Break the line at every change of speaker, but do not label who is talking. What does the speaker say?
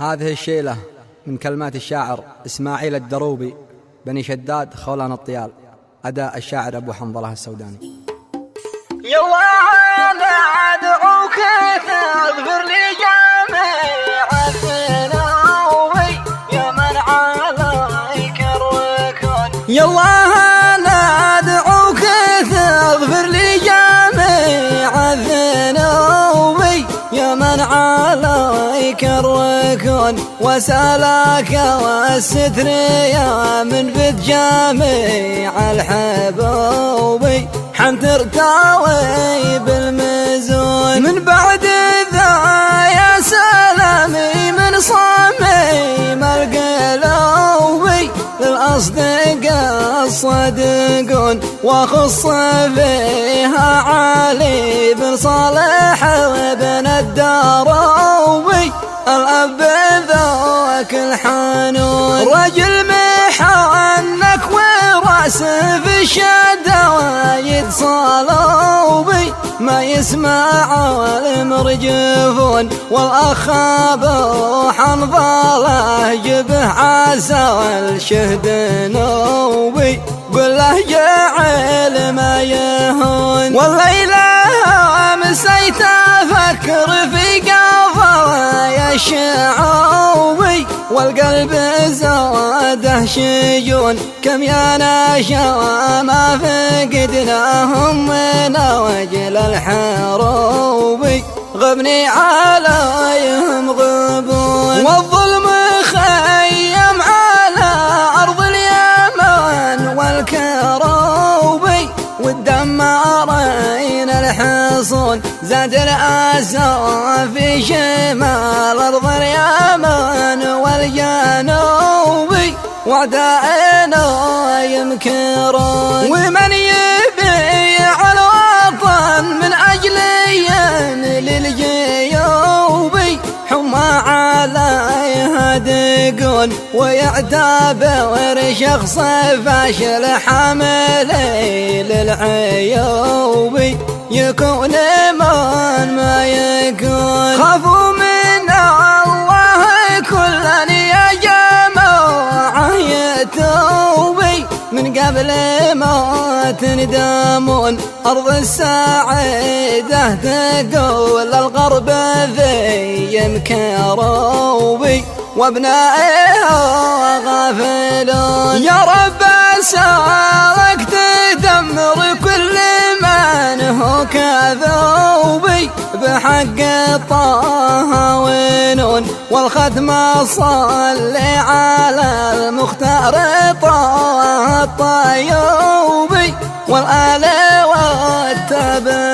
هذه الشيلة من كلمات الشاعر إسماعيل الدروبي بني شداد خولان الطيال. أداء الشاعر أبو حنظلة السوداني.
يا الله أنا أدعوك تغفر لي جميع الذنوب يا من عليك الركون. يا الله أنا أدعوك تغفر لي جميع الذنوب يا من عليك الركون، وسلاك والستر يا من بيت جميع الحبوب حن ترتوي بالمزون. من بعد ذا يا سلامي من صميم القلوب للأصدقاء الصدقون، وخص فيها علي بن صالح وابن الدروبي الأب ذاك الحنون، رجل محنك ورأس في الشدوايد صلوبي ما يسمع المرجفون، والأخ أبو حنظلة جبه عسى والشهد نوبي قل له جعل ما يهون. والليلة مسيت أفكر في قضايا الشعوبي والقلب زاده شجون، كم يا ناشا ما فقدناهم من وجل الحروب غبني عليهم غبون، والظلم خيم على أرض اليمن والكروب والدمارين الحصون، زاد الأسى في شمال أرض اليمن والجنوب وعدائنا يمكرون، ومن يبيع الوطن من أجل للجيوب حما عليها دقون، ويعتبر شخص فاشل حامل للعيوب يكون من ما يكون. خافوا من الله كلا يا جماعة يتوبي من قبل ما تندمون، أرض السعيدة تقول الغرب ذي مكروبي وابنائها غافلون. يا رب أسألك تدمر كل من هو كذوبي بحق طه ونون، والختم صلي على المختار طه الطيوبي والآل والتبع.